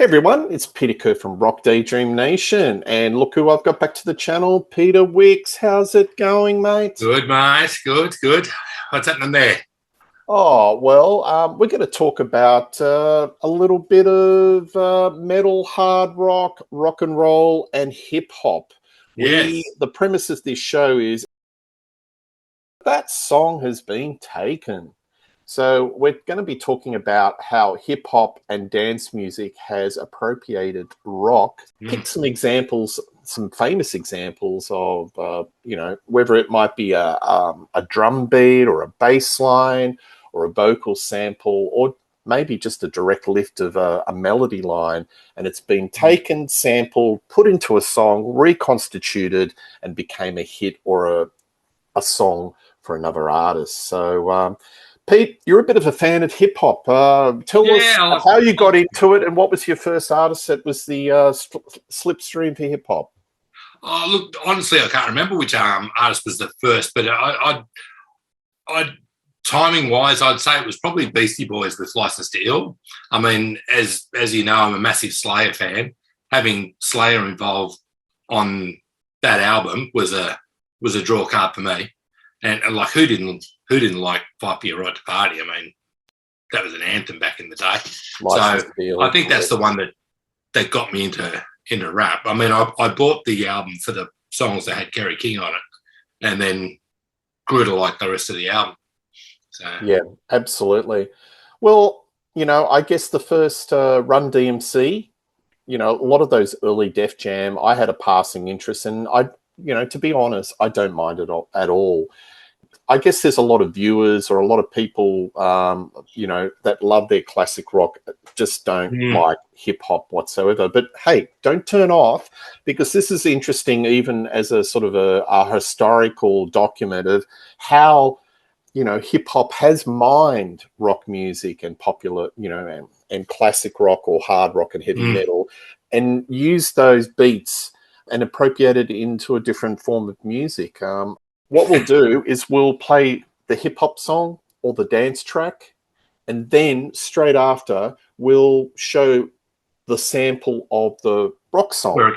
Hey everyone, it's Peter Kerr from Rock Daydream Nation, and look who I've got back to the channel, Peter Wicks. How's it going, mate? Good, mate. Good. What's happening there? Oh, well, we're going to talk about a little bit of metal, hard rock, rock and roll, and hip-hop. Yes. The premise of this show is that song has been taken. So we're going to be talking about how hip-hop and dance music has appropriated rock. Pick some examples, some famous examples of, whether it might be a drum beat or a bass line or a vocal sample or maybe just a direct lift of a melody line, and it's been taken, sampled, put into a song, reconstituted, and became a hit or a song for another artist. So, Pete, you're a bit of a fan of hip hop. Tell us how you got into it and what was your first artist that was the slipstream for hip hop? Oh, look, honestly, I can't remember which artist was the first, but I timing-wise, I'd say it was probably Beastie Boys with License to Ill. I mean, as you know, I'm a massive Slayer fan. Having Slayer involved on that album was a draw card for me. And like, who didn't like Fight for Your Right to Party? I mean, that was an anthem back in the day. I think that's the one that got me into rap. I mean, I bought the album for the songs that had Kerry King on it, and then grew to like the rest of the album. So yeah, absolutely. Well, I guess the first Run DMC, a lot of those early Def Jam, I had a passing interest in. To be honest, I don't mind it at all. I guess there's a lot of viewers or a lot of people, that love their classic rock, just don't like hip hop whatsoever. But hey, don't turn off, because this is interesting, even as a sort of a historical document of how, hip hop has mined rock music and popular, and classic rock or hard rock and heavy metal, and used those beats and appropriated into a different form of music. What we'll do is we'll play the hip-hop song or the dance track, and then straight after we'll show the sample of the rock song. Where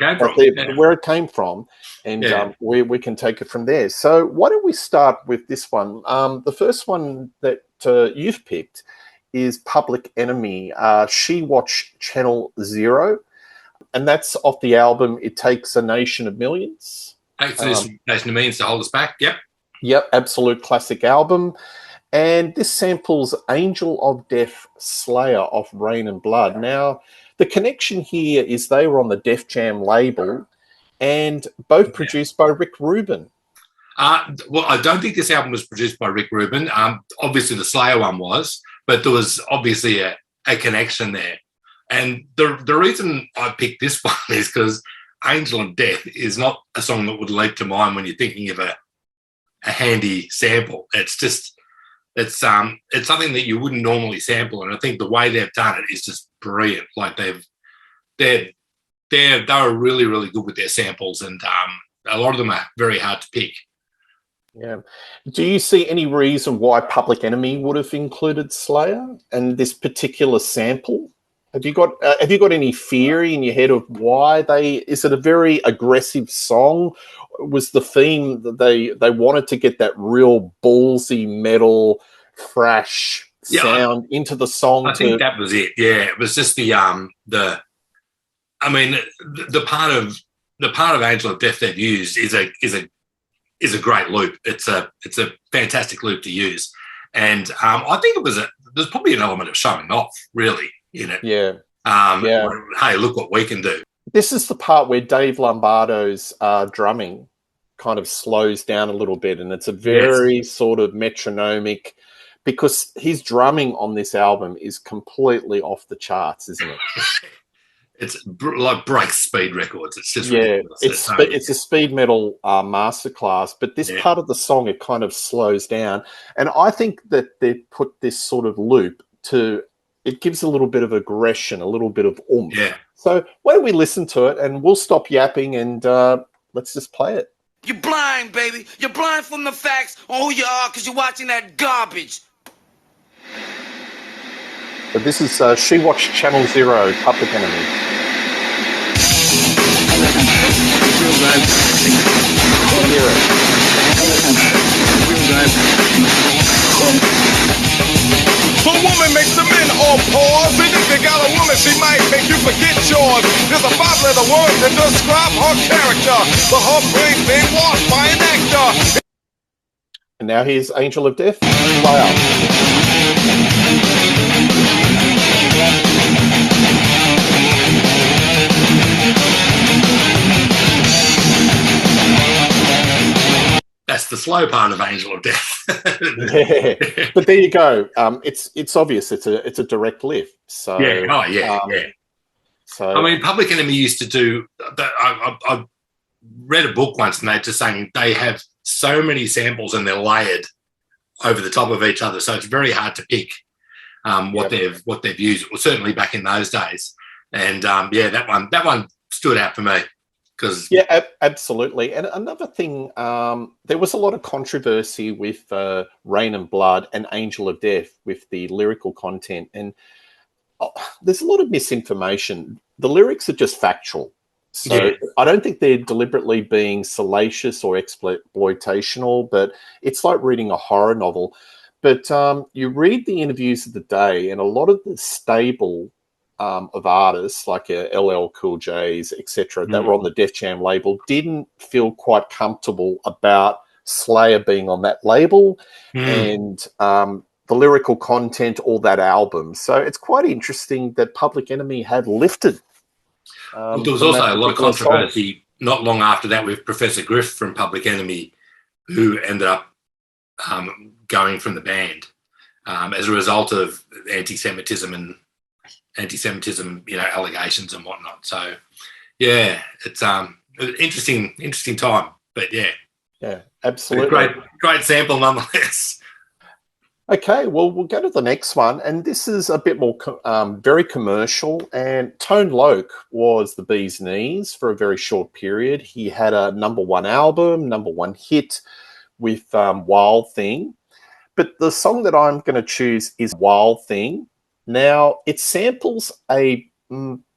it came from. And we can take it from there. So why don't we start with this one? The first one that you've picked is Public Enemy, She Watch Channel Zero, and that's off the album It Takes a Nation of Millions. Takes a Nation of Millions to Hold Us Back. Yep, absolute classic album. And this samples Angel of Death, Slayer off Rain and Blood. Now, the connection here is they were on the Def Jam label and both produced by Rick Rubin. Well, I don't think this album was produced by Rick Rubin. Obviously, the Slayer one was, but there was obviously a connection there. And the reason I picked this one is because Angel of Death is not a song that would leap to mind when you're thinking of a handy sample. It's something that you wouldn't normally sample, and I think the way they've done it is just brilliant. Like they're really, really good with their samples, and a lot of them are very hard to pick. Yeah. Do you see any reason why Public Enemy would have included Slayer and this particular sample? Have you got any theory in your head of why is it a very aggressive song? Was the theme that they wanted to get that real ballsy metal thrash sound into the song? I think that was it. Yeah, it was just the part of Angel of Death they've used is a great loop. It's a fantastic loop to use, and I think there's probably an element of showing off, really, in it. Yeah. Hey, look what we can do. This is the part where Dave Lombardo's drumming kind of slows down a little bit, and it's a very sort of metronomic, because his drumming on this album is completely off the charts, isn't it? It's like breaks speed records. It's just it's a speed metal masterclass. But this part of the song, it kind of slows down, and I think that they put this sort of loop it gives a little bit of aggression, a little bit of oomph. Yeah. So why don't we listen to it, and we'll stop yapping and let's just play it. You're blind, baby. You're blind from the facts on who you are because you're watching that garbage. But this is She Watched Channel Zero, Public Enemy. Hear it. A woman makes the men all pause, and if you got a woman, she might make you forget yours. There's a five-letter word to describe her character, but her brain's been washed by an actor. And now here's Angel of Death. Wow. That's the slow part of Angel of Death. Yeah, but there you go. It's obvious. It's a direct lift. So yeah. So I mean, Public Enemy used to do. I read a book once, and they're just saying they have so many samples and they're layered over the top of each other, so it's very hard to pick what they've used. Well, certainly back in those days, and that one stood out for me. Absolutely. And another thing, there was a lot of controversy with Rain and Blood and Angel of Death with the lyrical content. And there's a lot of misinformation. The lyrics are just factual. So I don't think they're deliberately being salacious or exploitational, but it's like reading a horror novel. But you read the interviews of the day, and a lot of the stable of artists like LL Cool J's, etc., that were on the Def Jam label didn't feel quite comfortable about Slayer being on that label and the lyrical content or that album. So it's quite interesting that Public Enemy had lifted. There was also a lot of controversy not long after that with Professor Griff from Public Enemy, who ended up going from the band as a result of anti-Semitism, allegations and whatnot. So, yeah, it's an interesting time. But yeah, absolutely, great sample nonetheless. Okay, well, we'll go to the next one, and this is a bit more very commercial. And Tone Loc was the bee's knees for a very short period. He had a #1 album, #1 hit with Wild Thing. But the song that I'm going to choose is Wild Thing. Now, it samples a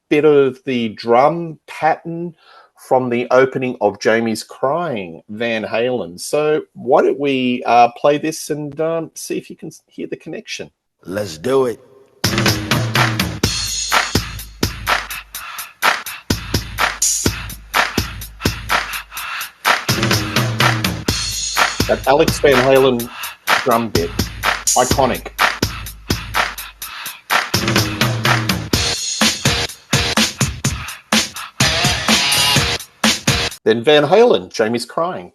bit of the drum pattern from the opening of Jamie's Crying, Van Halen. So why don't we play this and see if you can hear the connection. Let's do it. That Alex Van Halen drum bit, iconic. Then Van Halen, Jamie's Crying.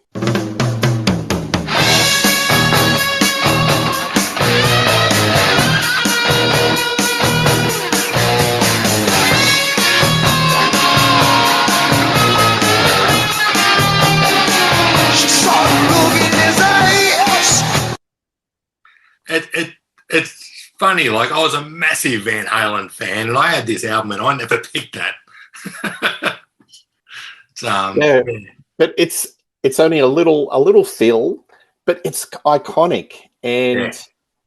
It's funny, like I was a massive Van Halen fan and I had this album and I never picked that. But it's only a little fill, but it's iconic, and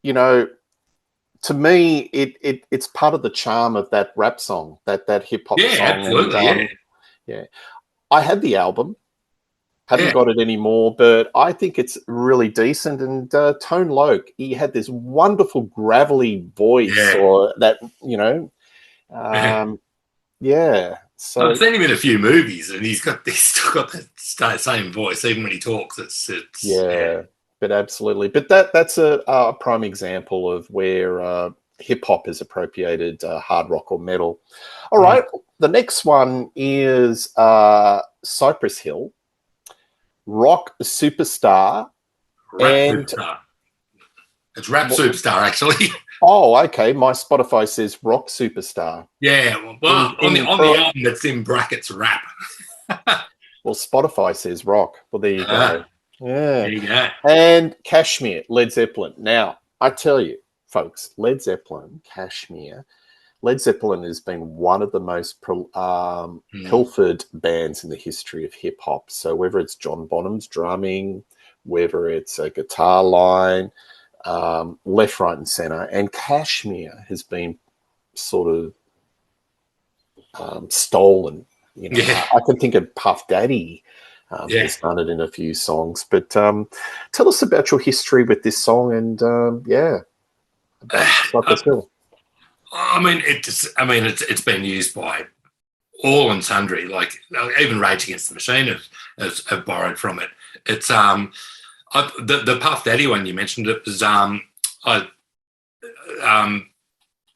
to me, it's part of the charm of that rap song, that hip hop song. Absolutely, and, I had the album, haven't got it anymore, but I think it's really decent. And Tone Loc, he had this wonderful gravelly voice, or that So I've seen him in a few movies, and he's still got that same voice, even when he talks. But absolutely. But that's a prime example of where hip hop has appropriated hard rock or metal. All right, the next one is Cypress Hill, Rock Superstar, Superstar. It's Rap Superstar, actually. Oh, okay. My Spotify says Rock Superstar. Yeah, well, on the album, it's in brackets rap. Well, Spotify says rock. Well, there you go. Yeah. There you go. And Kashmir, Led Zeppelin. Now, I tell you, folks, Led Zeppelin, Kashmir. Led Zeppelin has been one of the most pilfered bands in the history of hip-hop. So whether it's John Bonham's drumming, whether it's a guitar line, left, right, and center. And Kashmir has been sort of stolen. You know, I can think of Puff Daddy has done it in a few songs. But tell us about your history with this song and about Cypress Hill. I mean, it's been used by all and sundry. Like even Rage Against the Machine have borrowed from it. It's the Puff Daddy one you mentioned. It was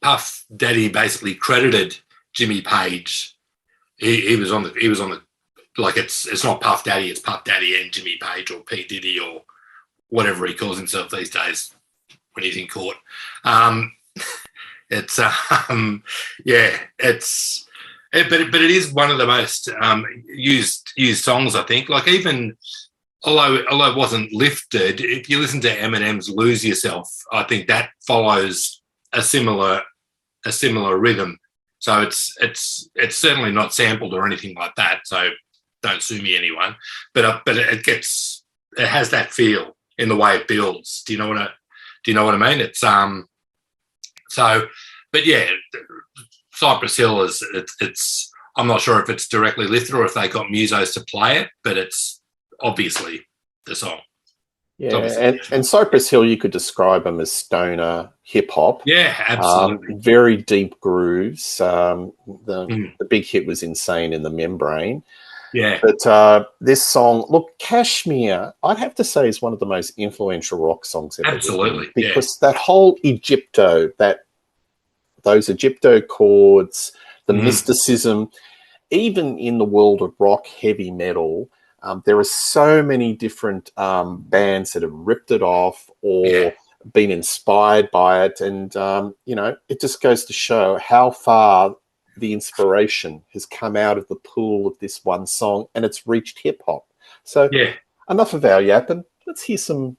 Puff Daddy basically credited Jimmy Page. He was on the like it's not Puff Daddy, it's Puff Daddy and Jimmy Page or P Diddy or whatever he calls himself these days when he's in court. But it is one of the most used songs, I think. Like even although it wasn't lifted, if you listen to Eminem's "Lose Yourself," I think that follows a similar rhythm. So it's certainly not sampled or anything like that. So don't sue me, anyone. But it has that feel in the way it builds. Do you know what I mean? It's but yeah, Cypress Hill it's I'm not sure if it's directly lifted or if they got musos to play it, but it's obviously the song. Yeah, and Cypress Hill, you could describe them as stoner hip-hop. Yeah, absolutely. Very deep grooves. The big hit was Insane in the Membrane. Yeah. But this song, look, Kashmir, I'd have to say is one of the most influential rock songs ever. Absolutely, because that whole Egypto, those Egypto chords, the mysticism, even in the world of rock, heavy metal, there are so many different bands that have ripped it off or been inspired by it. And, it just goes to show how far the inspiration has come out of the pool of this one song and it's reached hip-hop. So enough of our yapping. Let's hear some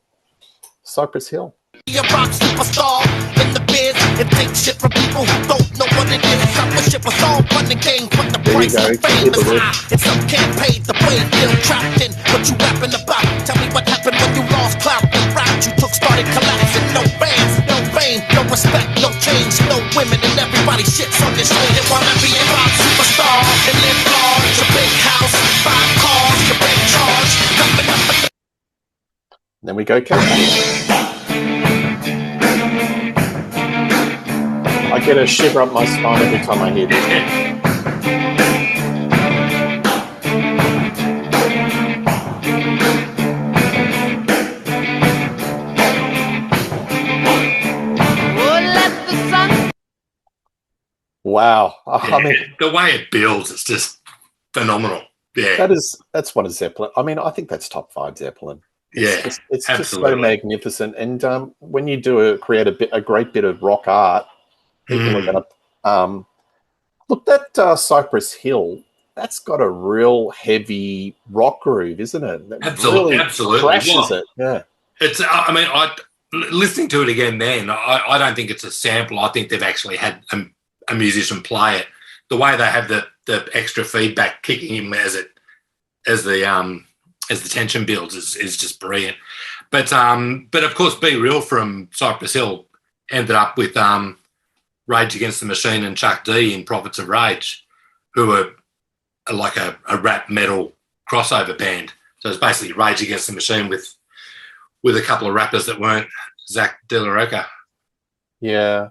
Cypress Hill. Be a rock superstar in the biz and take shit from people who don't know what it is. I wish it was all fun and games, but the price of fame is high. And some can't pay the brain bill trapped in what you rapping about. Tell me what happened when you lost clout. The route you took started collapsing. No fans, no fame, no respect, no change, no women, and everybody shits on this shit. They wanna be a rock superstar and live large. A big house, 5 cars, your big charge. Coming up. Then we go, Kate. I get a shiver up my spine every time I hear this. Wow. I mean, the way it builds, it's just phenomenal. Yeah. That's one of Zeppelin. I mean, I think that's top 5 Zeppelin. It's just so magnificent. And when you create a great bit of rock art, people are going to look. That Cypress Hill, that's got a real heavy rock groove, isn't it? That absolutely, crashes it. Yeah, it's. Listening to it again. Then I don't think it's a sample. I think they've actually had a musician play it. The way they have the extra feedback kicking in as the tension builds is just brilliant. But of course, Be Real from Cypress Hill ended up with Rage Against the Machine and Chuck D in Prophets of Rage, who were like a rap metal crossover band. So it's basically Rage Against the Machine with a couple of rappers that weren't Zach De La Roca. Yeah.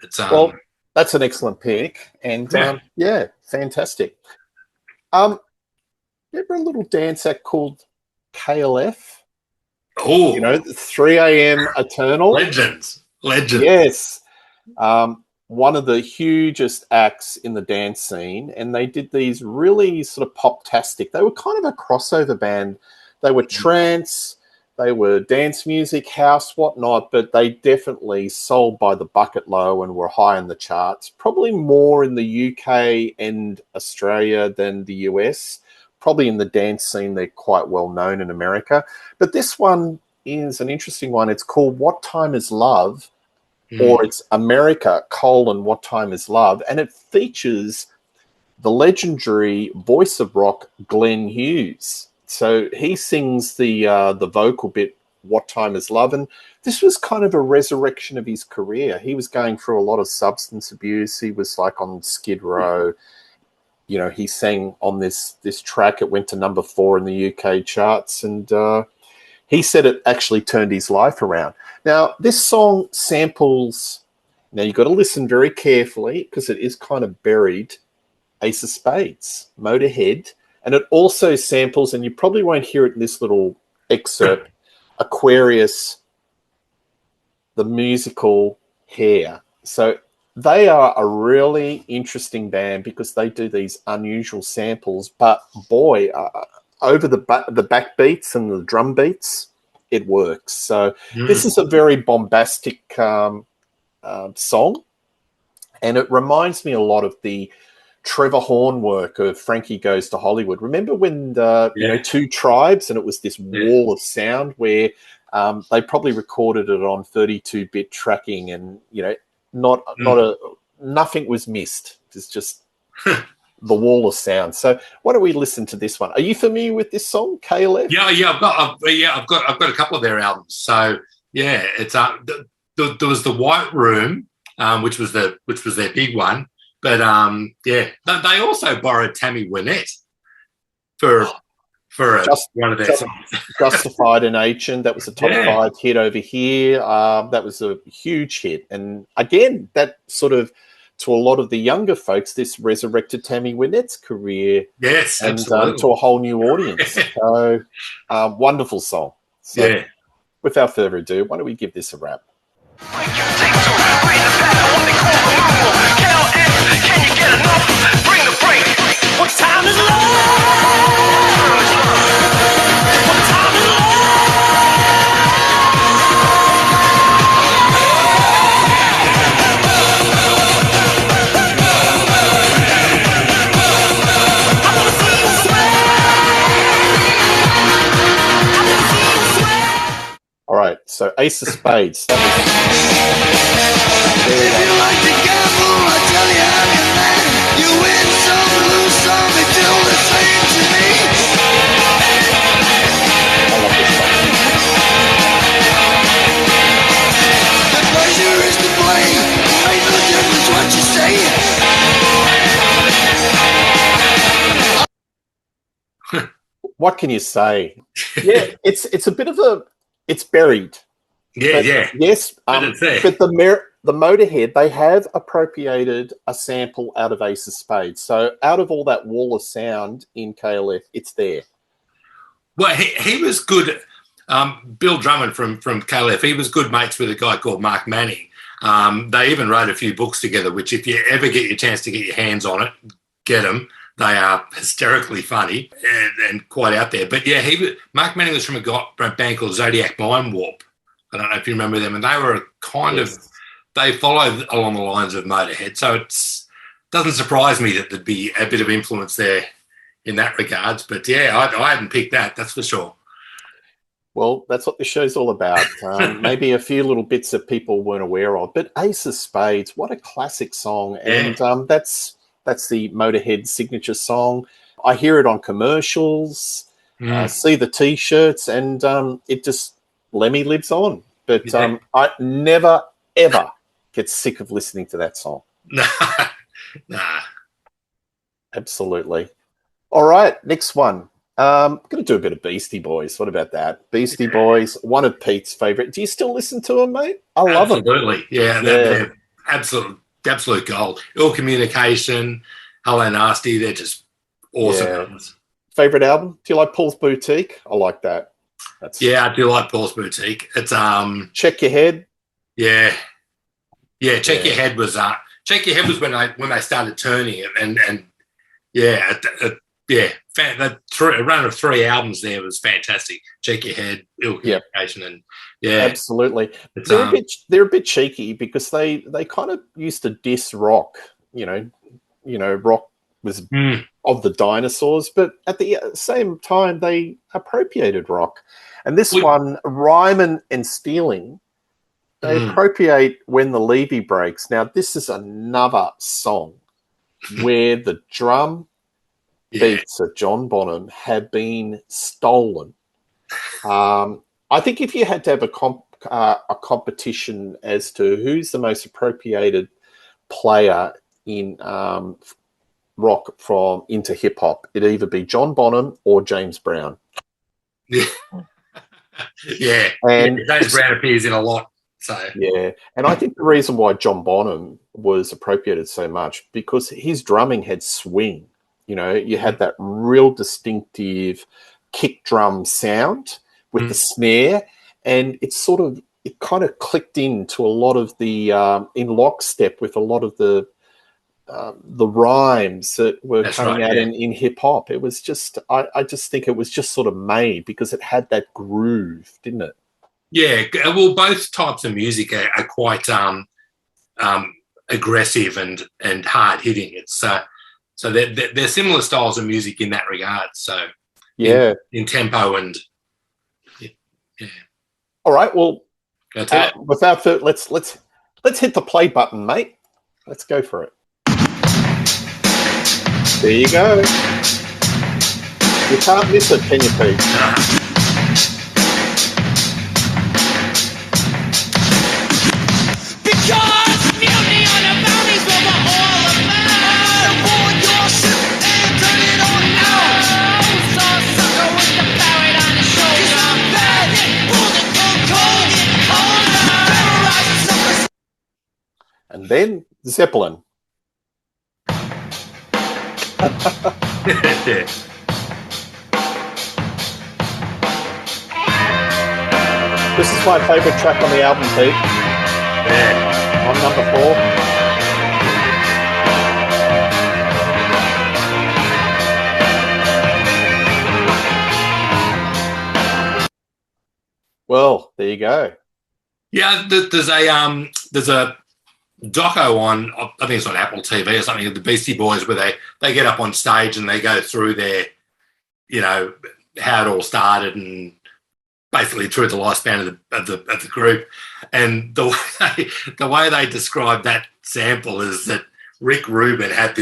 It's well, that's an excellent pick. And fantastic. Remember a little dance act called KLF? Oh, 3 a.m. Eternal. Legends. Yes. One of the hugest acts in the dance scene, and they did these really sort of pop-tastic. They were kind of a crossover band. They were trance, they were dance music, house, whatnot, but they definitely sold by the bucket load and were high in the charts, probably more in the UK and Australia than the US. Probably in the dance scene, they're quite well known in America. But this one is an interesting one. It's called What Time Is Love? Or it's America, What Time Is Love? And it features the legendary voice of rock, Glenn Hughes. So he sings the vocal bit What Time Is Love? And this was kind of a resurrection of his career. He was going through a lot of substance abuse. He was like on Skid Row. You know, he sang on this track. It went to number 4 in the UK charts, and he said it actually turned his life around. Now, this song samples. Now, you've got to listen very carefully because it is kind of buried. Ace of Spades, Motorhead, and it also samples, and you probably won't hear it in this little excerpt, Aquarius, the musical Hair. So they are a really interesting band because they do these unusual samples, but boy, over the backbeats and the drum beats, it works. So this is a very bombastic song, and it reminds me a lot of the Trevor Horn work of Frankie Goes to Hollywood. Remember when you know, Two Tribes, and it was this wall of sound where they probably recorded it on 32-bit tracking, and you know, nothing was missed. It's just the wall of sound. So why don't we listen to this one? Are you familiar with this song, KLF? Yeah, I've got a couple of their albums. So yeah, it's there was the White Room, which was their big one. But they also borrowed Tammy Wynette for one of their songs. Justified and Ancient. That was a top 5 hit over here. That was a huge hit. And again, that sort of, to a lot of the younger folks, this resurrected Tammy Wynette's career. Yes, and absolutely. To a whole new audience. So wonderful song. So without further ado, why don't we give this a wrap? What time is love? What time is All right, so Ace of Spades. if you like to gamble, I tell you how you land. You win some, lose some, they do the same to me. The pleasure is to play. It makes no difference what you say. What can you say? Yeah, it's a bit of a, it's buried. Yes, but the Motorhead, they have appropriated a sample out of Ace of Spades. So out of all that wall of sound in KLF, it's there. Well, he was good. Bill Drummond from KLF, he was good mates with a guy called Mark Manning. They even wrote a few books together, which if you ever get your chance to get your hands on it, get them. They are hysterically funny and quite out there. But yeah, Mark Manning was from a band called Zodiac Mind Warp. I don't know if you remember them, and they were they followed along the lines of Motorhead. So it doesn't surprise me that there'd be a bit of influence there in that regards. But yeah, I hadn't picked that, that's for sure. Well, that's what the show's all about. Maybe a few little bits that people weren't aware of. But Ace of Spades, what a classic song. And that's the Motorhead signature song. I hear it on commercials, see the T-shirts, and it just, Lemmy lives on. But I never, ever get sick of listening to that song. Nah. Absolutely. All right, next one. I'm going to do a bit of Beastie Boys. What about that? Beastie Boys, one of Pete's favourite. Do you still listen to them, mate? I love them. Absolutely. Yeah, they're absolute gold. Ill Communication, Hello Nasty, they're just awesome albums. Favourite album? Do you like Paul's Boutique? I like that. I do like Paul's Boutique. It's Check Your Head. Yeah. Check Your Head was when they started turning it, and that run of 3 albums there was fantastic. Check Your Head, Ill Communication, and absolutely. They're a bit cheeky because they kind of used to diss rock. You know, rock was of the dinosaurs, but at the same time they appropriated rock. And this one, Rhyming and Stealing, they appropriate When the Levee Breaks. Now, this is another song where the drum beats of John Bonham have been stolen. I I think if you had to have a competition as to who's the most appropriated player in rock from into hip hop, it'd either be John Bonham or James Brown. Yeah, and James Brown appears in a lot. So yeah, and I think the reason why John Bonham was appropriated so much because his drumming had swing. You know, you had that real distinctive kick drum sound with the snare, and it kind of clicked into a lot of the in lockstep with a lot of the rhymes that were coming out in hip hop. It was just, I just think it was just sort of made because it had that groove, didn't it? Yeah, well, both types of music are quite aggressive and hard hitting. It's so they're similar styles of music in that regard. So yeah, in tempo and yeah. All right, well, without further, let's hit the play button, mate. Let's go for it. There you go. You can't miss it, can you, Pete? And then Zeppelin. This is my favourite track on the album, Pete. Yeah. On number 4. Well, there you go. Yeah, there's a doco on, I think it's on Apple TV or something, of the Beastie Boys where they get up on stage and they go through their, you know, how it all started and basically through the lifespan of the group. And the way they describe that sample is that Rick Rubin had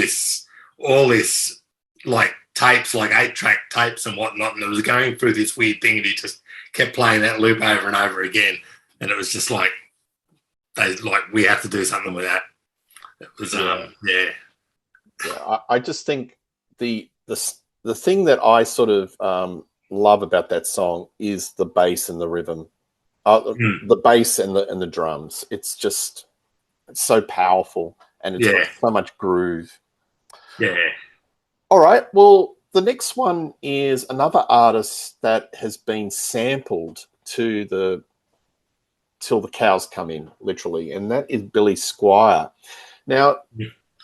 all this like tapes, like 8-track tapes and whatnot, and it was going through this weird thing and he just kept playing that loop over and over again. And it was just like, we have to do something with that. It was yeah. I just think the thing that I sort of love about that song is the bass and the rhythm, the bass and the drums. It's so powerful and it's got so much groove. Yeah. All right. Well, the next one is another artist that has been sampled till the cows come in, literally, and that is Billy Squier. Now,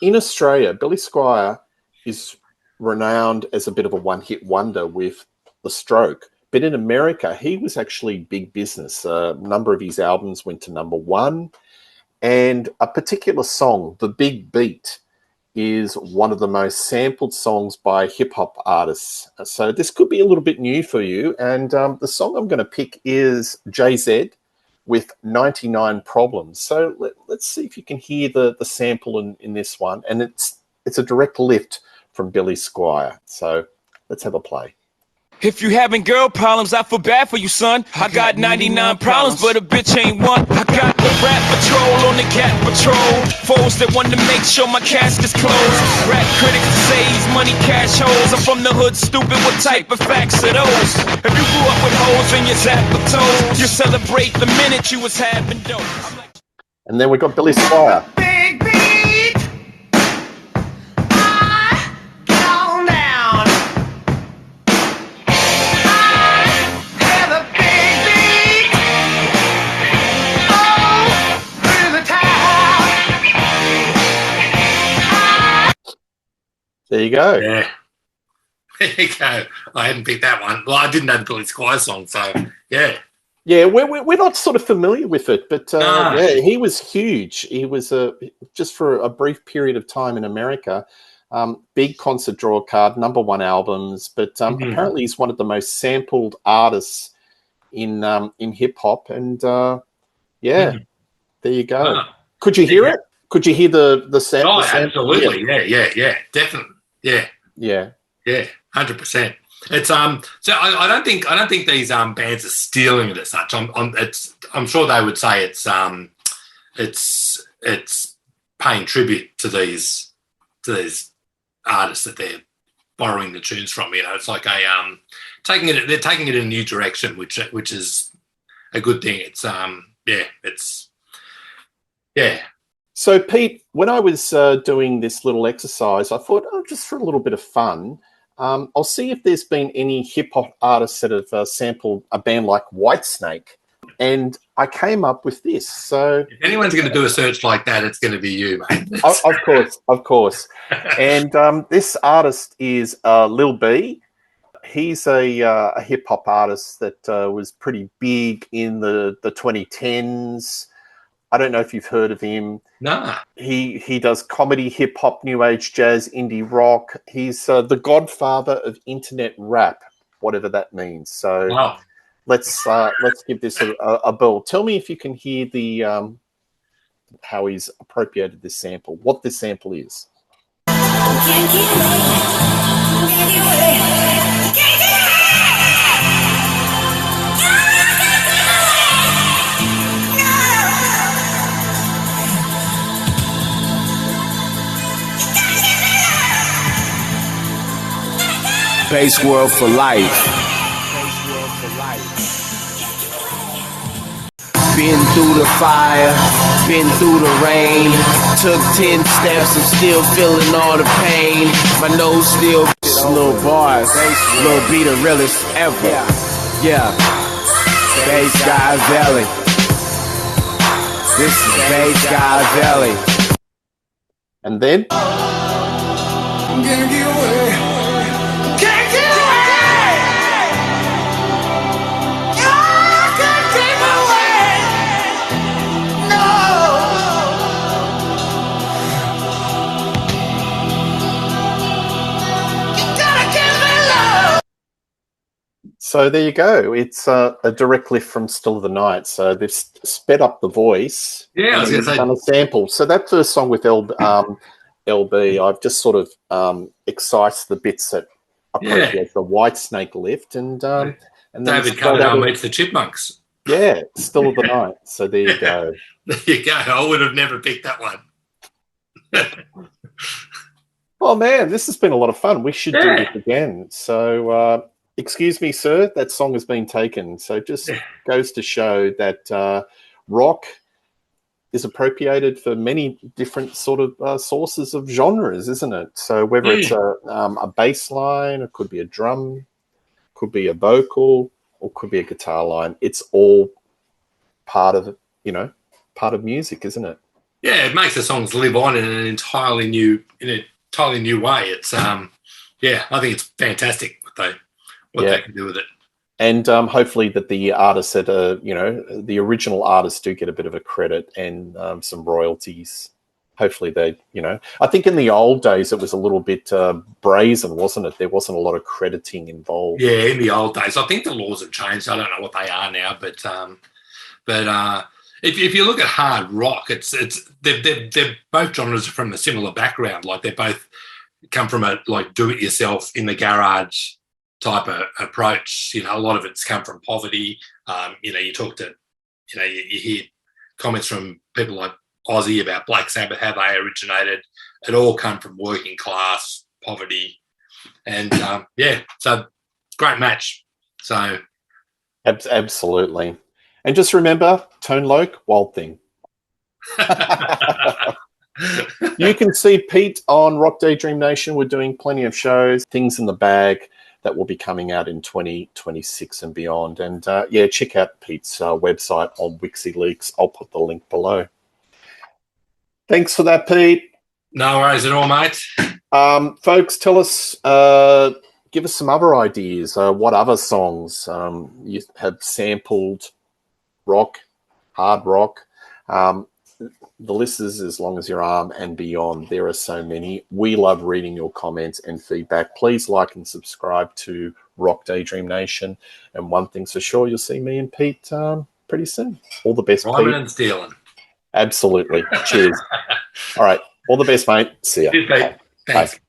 in Australia, Billy Squier is renowned as a bit of a one-hit wonder with The Stroke, but in America, he was actually big business. A number of his albums went to number 1, and a particular song, The Big Beat, is one of the most sampled songs by hip-hop artists. So this could be a little bit new for you, and the song I'm going to pick is Jay-Z with 99 Problems. So let's see if you can hear the sample in this one. And it's a direct lift from Billy Squier. So let's have a play. If you having girl problems, I feel bad for you, son. I got 99 problems, but a bitch ain't one. I got the rap patrol on the cat patrol. Foes that want to make sure my casket's closed. Rap critics say he's money cash holes. I'm from the hood, stupid, what type of facts are those? If you grew up with hoes in your zap of toes, you celebrate the minute you was having dope. And then we got Billy Squier. Big beat. Get on down. Have a big beat. Oh, through the town. There you go. Yeah. There you go. I hadn't picked that one. Well, I didn't know the Billy Squier song, so yeah. Yeah, we're not sort of familiar with it, but yeah, he was huge. He was just for a brief period of time in America, big concert draw card, number 1 albums, but apparently he's one of the most sampled artists in hip hop, and there you go. Could you hear it? Could you hear the sample? Oh, absolutely. Yeah, definitely. Yeah. 100%. It's so I don't think these bands are stealing it as such. I'm sure they would say it's paying tribute to these artists that they're borrowing the tunes from. You know, it's like they're taking it in a new direction, which is a good thing. It's So Pete, when I was doing this little exercise, I thought, just for a little bit of fun, I'll see if there's been any hip hop artists that have sampled a band like Whitesnake, and I came up with this. So if anyone's going to do a search like that, it's going to be you, mate. Of course. And this artist is Lil B. He's a hip hop artist that was pretty big in the 2010s. I don't know if you've heard of him. Nah. He does comedy, hip hop, new age, jazz, indie rock. He's the godfather of internet rap, whatever that means. So wow. Let's give this a bell. Tell me if you can hear the how he's appropriated this sample, what this sample is. Bass world for life. Been through the fire, been through the rain. Took 10 steps, I'm still feeling all the pain. My nose still little bars, Lil B the realest ever. Yeah, Bass Guy Valley. This is Bass Guy Valley. And then I'm gonna get away. So there you go. It's a direct lift from Still of the Night. So they've sped up the voice. Yeah, I was going to say. Done a sample. So that first song with LB, I've just sort of excised the bits that appropriate the Whitesnake lift, and then David Coverdale meets the Chipmunks. Yeah, Still of the Night. So there you go. There you go. I would have never picked that one. Oh man, this has been a lot of fun. We should do this again. So. Excuse me, sir, that song has been taken. So just goes to show that rock is appropriated for many different sort of sources of genres, isn't it? So whether it's a bass line, it could be a drum, could be a vocal, or could be a guitar line. It's all part of music, isn't it? Yeah, it makes the songs live on in an entirely new way. It's I think it's fantastic what they can do with it. And hopefully that the artists that the original artists do get a bit of a credit and some royalties. Hopefully they, I think in the old days it was a little bit brazen, wasn't it? There wasn't a lot of crediting involved. Yeah, in the old days. I think the laws have changed. I don't know what they are now, but if you look at hard rock, they're both genres from a similar background. Like they both come from a do-it-yourself in the garage type of approach. A lot of it's come from poverty. You talk to, you hear comments from people like Ozzy about Black Sabbath, how they originated. It all come from working class poverty, and so great match. So absolutely, and just remember, Tone Loc, Wild Thing. You can see Pete on Rock Daydream Nation. We're doing plenty of shows, things in the bag that will be coming out in 2026 and beyond. And check out Pete's website on Bicyclelegs. I'll put the link below. Thanks for that, Pete. No worries at all, mate. Folks, tell us, give us some other ideas. What other songs you have sampled rock, hard rock? The list is as long as your arm and beyond. There are so many. We love reading your comments and feedback. Please like and subscribe to Rock Daydream Nation. And one thing's for sure, you'll see me and Pete pretty soon. All the best, Rhyming Pete. and stealing. Absolutely. Cheers. All right. All the best, mate. See ya. Cheers, Pete. Thanks. Bye.